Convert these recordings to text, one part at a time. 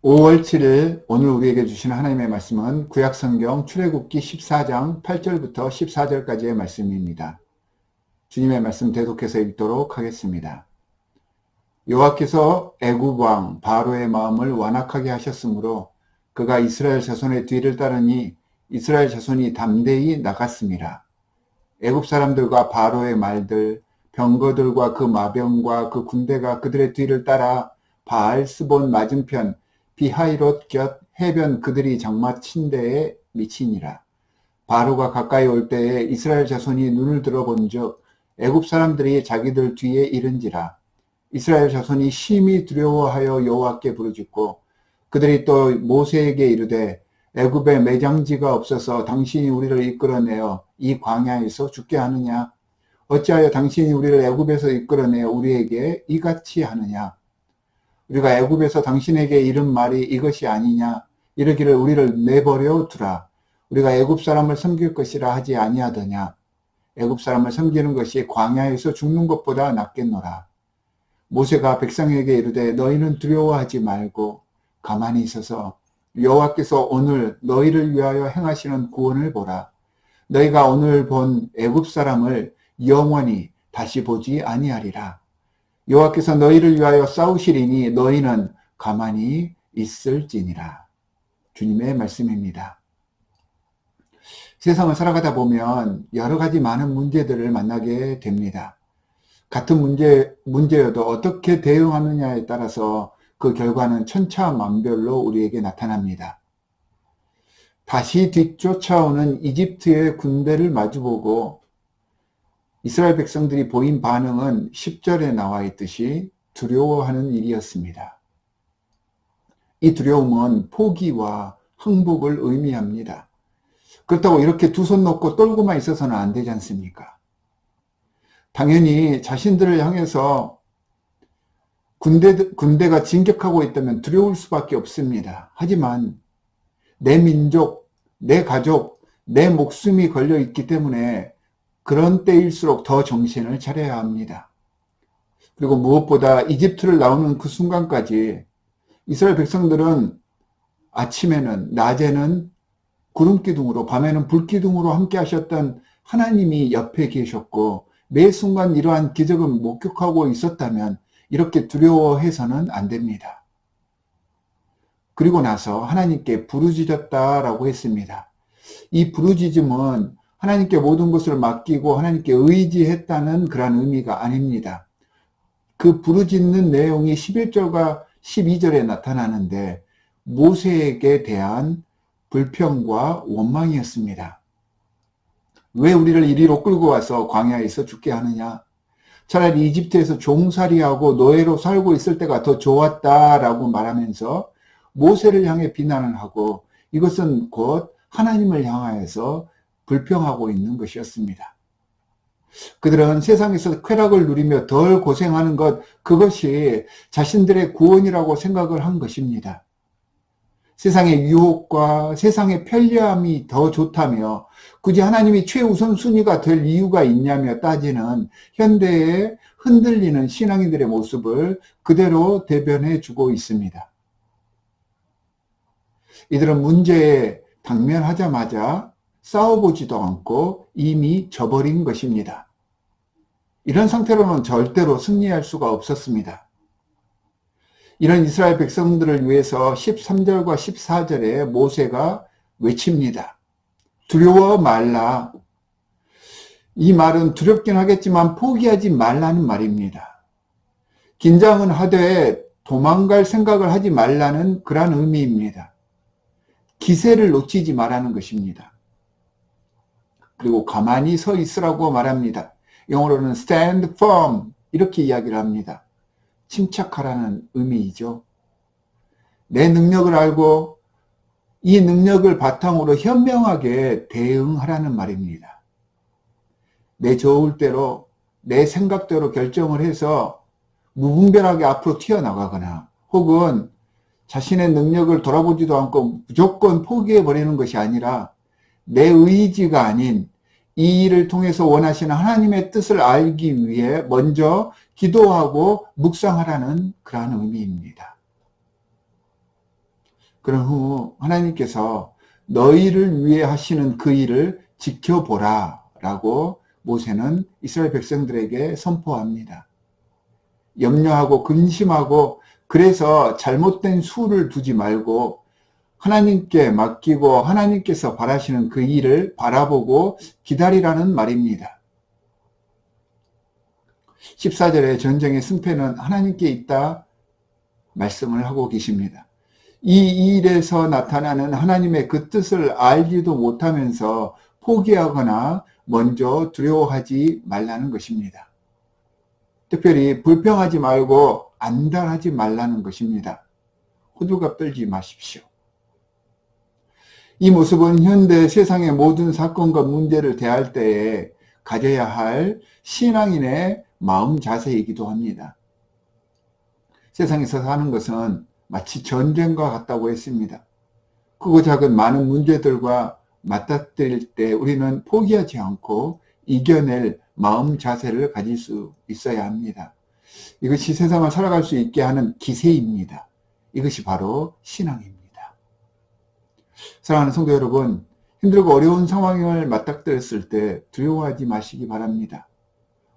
5월 7일 오늘 우리에게 주시는 하나님의 말씀은 구약성경 출애굽기 14장 8절부터 14절까지의 말씀입니다. 주님의 말씀 대독해서 읽도록 하겠습니다. 여호와께서 애굽 왕 바로의 마음을 완악하게 하셨으므로 그가 이스라엘 자손의 뒤를 따르니 이스라엘 자손이 담대히 나갔습니다. 애굽 사람들과 바로의 말들, 병거들과 그 마병과 그 군대가 그들의 뒤를 따라 바알스본 맞은편 비하이롯 곁 해변 그들이 장마친 데에 미치니라. 바로가 가까이 올 때에 이스라엘 자손이 눈을 들어본즉 애굽 사람들이 자기들 뒤에 이른지라. 이스라엘 자손이 심히 두려워하여 여호와께 부르짖고 그들이 또 모세에게 이르되 애굽에 매장지가 없어서 당신이 우리를 이끌어내어 이 광야에서 죽게 하느냐? 어찌하여 당신이 우리를 애굽에서 이끌어내어 우리에게 이같이 하느냐? 우리가 애굽에서 당신에게 이른 말이 이것이 아니냐? 이르기를 우리를 내버려 두라. 우리가 애굽 사람을 섬길 것이라 하지 아니하더냐? 애굽 사람을 섬기는 것이 광야에서 죽는 것보다 낫겠노라. 모세가 백성에게 이르되 너희는 두려워하지 말고 가만히 있어서 여호와께서 오늘 너희를 위하여 행하시는 구원을 보라. 너희가 오늘 본 애굽 사람을 영원히 다시 보지 아니하리라. 여호와께서 너희를 위하여 싸우시리니 너희는 가만히 있을지니라. 주님의 말씀입니다. 세상을 살아가다 보면 여러 가지 많은 문제들을 만나게 됩니다. 같은 문제여도 어떻게 대응하느냐에 따라서 그 결과는 천차만별로 우리에게 나타납니다. 다시 뒤쫓아오는 이집트의 군대를 마주보고 이스라엘 백성들이 보인 반응은 10절에 나와 있듯이 두려워하는 일이었습니다. 이 두려움은 포기와 항복을 의미합니다. 그렇다고 이렇게 두 손 놓고 떨고만 있어서는 안 되지 않습니까? 당연히 자신들을 향해서 군대가 진격하고 있다면 두려울 수밖에 없습니다. 하지만 내 민족, 내 가족, 내 목숨이 걸려 있기 때문에 그런 때일수록 더 정신을 차려야 합니다. 그리고 무엇보다 이집트를 나오는 그 순간까지 이스라엘 백성들은 아침에는, 낮에는 구름기둥으로, 밤에는 불기둥으로 함께 하셨던 하나님이 옆에 계셨고 매 순간 이러한 기적을 목격하고 있었다면 이렇게 두려워해서는 안 됩니다. 그리고 나서 하나님께 부르짖었다라고 했습니다. 이 부르짖음은 하나님께 모든 것을 맡기고 하나님께 의지했다는 그런 의미가 아닙니다. 그 부르짖는 내용이 11절과 12절에 나타나는데 모세에게 대한 불평과 원망이었습니다. 왜 우리를 이리로 끌고 와서 광야에서 죽게 하느냐? 차라리 이집트에서 종살이하고 노예로 살고 있을 때가 더 좋았다라고 말하면서 모세를 향해 비난을 하고 이것은 곧 하나님을 향하여서 불평하고 있는 것이었습니다. 그들은 세상에서 쾌락을 누리며 덜 고생하는 것, 그것이 자신들의 구원이라고 생각을 한 것입니다. 세상의 유혹과 세상의 편리함이 더 좋다며 굳이 하나님이 최우선순위가 될 이유가 있냐며 따지는 현대의 흔들리는 신앙인들의 모습을 그대로 대변해 주고 있습니다. 이들은 문제에 당면하자마자 싸워보지도 않고 이미 져버린 것입니다. 이런 상태로는 절대로 승리할 수가 없었습니다. 이런 이스라엘 백성들을 위해서 13절과 14절에 모세가 외칩니다. 두려워 말라. 이 말은 두렵긴 하겠지만 포기하지 말라는 말입니다. 긴장은 하되 도망갈 생각을 하지 말라는 그런 의미입니다. 기세를 놓치지 말라는 것입니다. 그리고 가만히 서 있으라고 말합니다. 영어로는 stand firm 이렇게 이야기를 합니다. 침착하라는 의미이죠. 내 능력을 알고 이 능력을 바탕으로 현명하게 대응하라는 말입니다. 내 좋을 대로 내 생각대로 결정을 해서 무분별하게 앞으로 튀어나가거나 혹은 자신의 능력을 돌아보지도 않고 무조건 포기해버리는 것이 아니라 내 의지가 아닌 이 일을 통해서 원하시는 하나님의 뜻을 알기 위해 먼저 기도하고 묵상하라는 그러한 의미입니다. 그런 후 하나님께서 너희를 위해 하시는 그 일을 지켜보라 라고 모세는 이스라엘 백성들에게 선포합니다. 염려하고 근심하고 그래서 잘못된 수를 두지 말고 하나님께 맡기고 하나님께서 바라시는 그 일을 바라보고 기다리라는 말입니다. 14절에 전쟁의 승패는 하나님께 있다 말씀을 하고 계십니다. 이 일에서 나타나는 하나님의 그 뜻을 알지도 못하면서 포기하거나 먼저 두려워하지 말라는 것입니다. 특별히 불평하지 말고 안달하지 말라는 것입니다. 호들갑 떨지 마십시오. 이 모습은 현대 세상의 모든 사건과 문제를 대할 때에 가져야 할 신앙인의 마음 자세이기도 합니다. 세상에서 사는 것은 마치 전쟁과 같다고 했습니다. 크고 작은 많은 문제들과 맞닥뜨릴 때 우리는 포기하지 않고 이겨낼 마음 자세를 가질 수 있어야 합니다. 이것이 세상을 살아갈 수 있게 하는 기세입니다. 이것이 바로 신앙입니다. 사랑하는 성도 여러분, 힘들고 어려운 상황을 맞닥뜨렸을 때 두려워하지 마시기 바랍니다.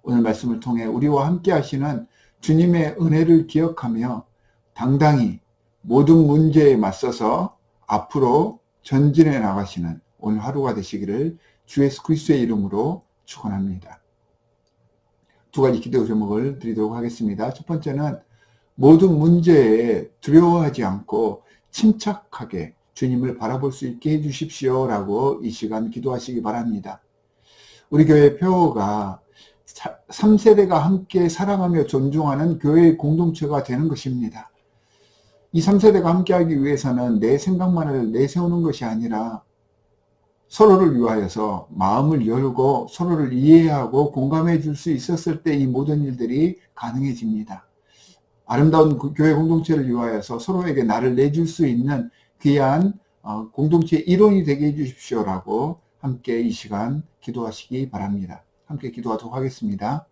오늘 말씀을 통해 우리와 함께 하시는 주님의 은혜를 기억하며 당당히 모든 문제에 맞서서 앞으로 전진해 나가시는 오늘 하루가 되시기를 주 예수 그리스도의 이름으로 축원합니다. 두 가지 기도 제목을 드리도록 하겠습니다. 첫 번째는 모든 문제에 두려워하지 않고 침착하게 주님을 바라볼 수 있게 해주십시오 라고 이 시간 기도하시기 바랍니다. 우리 교회 표어가 3세대가 함께 사랑하며 존중하는 교회의 공동체가 되는 것입니다. 이 3세대가 함께하기 위해서는 내 생각만을 내세우는 것이 아니라 서로를 위하여서 마음을 열고 서로를 이해하고 공감해 줄 수 있었을 때 이 모든 일들이 가능해집니다. 아름다운 교회 공동체를 위하여서 서로에게 나를 내줄 수 있는 귀한 공동체의 일원이 되게 해주십시오라고 함께 이 시간 기도하시기 바랍니다. 함께 기도하도록 하겠습니다.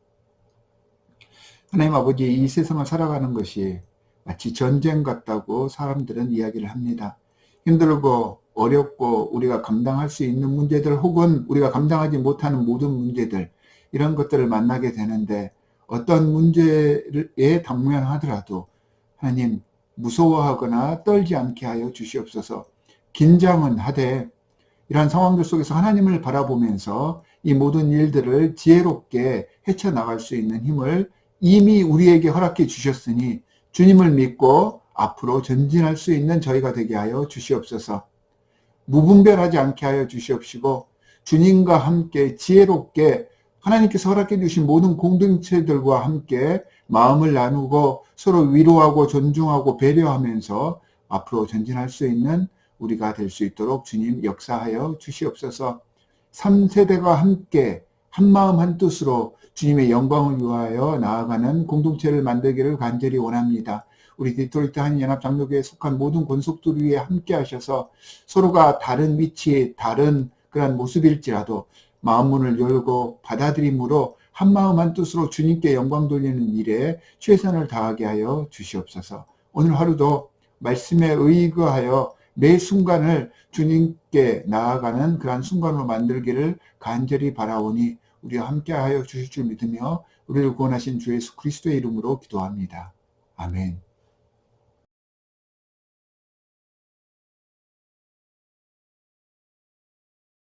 하나님 아버지, 이 세상을 살아가는 것이 마치 전쟁 같다고 사람들은 이야기를 합니다. 힘들고 어렵고 우리가 감당할 수 있는 문제들 혹은 우리가 감당하지 못하는 모든 문제들, 이런 것들을 만나게 되는데 어떤 문제에 당면하더라도 하나님 무서워하거나 떨지 않게 하여 주시옵소서. 긴장은 하되 이러한 상황들 속에서 하나님을 바라보면서 이 모든 일들을 지혜롭게 헤쳐나갈 수 있는 힘을 이미 우리에게 허락해 주셨으니 주님을 믿고 앞으로 전진할 수 있는 저희가 되게 하여 주시옵소서. 무분별하지 않게 하여 주시옵시고 주님과 함께 지혜롭게 하나님께서 허락해 주신 모든 공동체들과 함께 마음을 나누고 서로 위로하고 존중하고 배려하면서 앞으로 전진할 수 있는 우리가 될 수 있도록 주님 역사하여 주시옵소서. 3세대가 함께 한마음 한뜻으로 주님의 영광을 위하여 나아가는 공동체를 만들기를 간절히 원합니다. 우리 디트로이트 한인연합장로교회에 속한 모든 권속들 위에 함께 하셔서 서로가 다른 위치에 다른 그런 모습일지라도 마음문을 열고 받아들임으로 한마음 한뜻으로 주님께 영광 돌리는 일에 최선을 다하게 하여 주시옵소서. 오늘 하루도 말씀에 의거하여 매 순간을 주님께 나아가는 그러한 순간으로 만들기를 간절히 바라오니 우리와 함께하여 주실 줄 믿으며 우리를 구원하신 주 예수 그리스도의 이름으로 기도합니다. 아멘.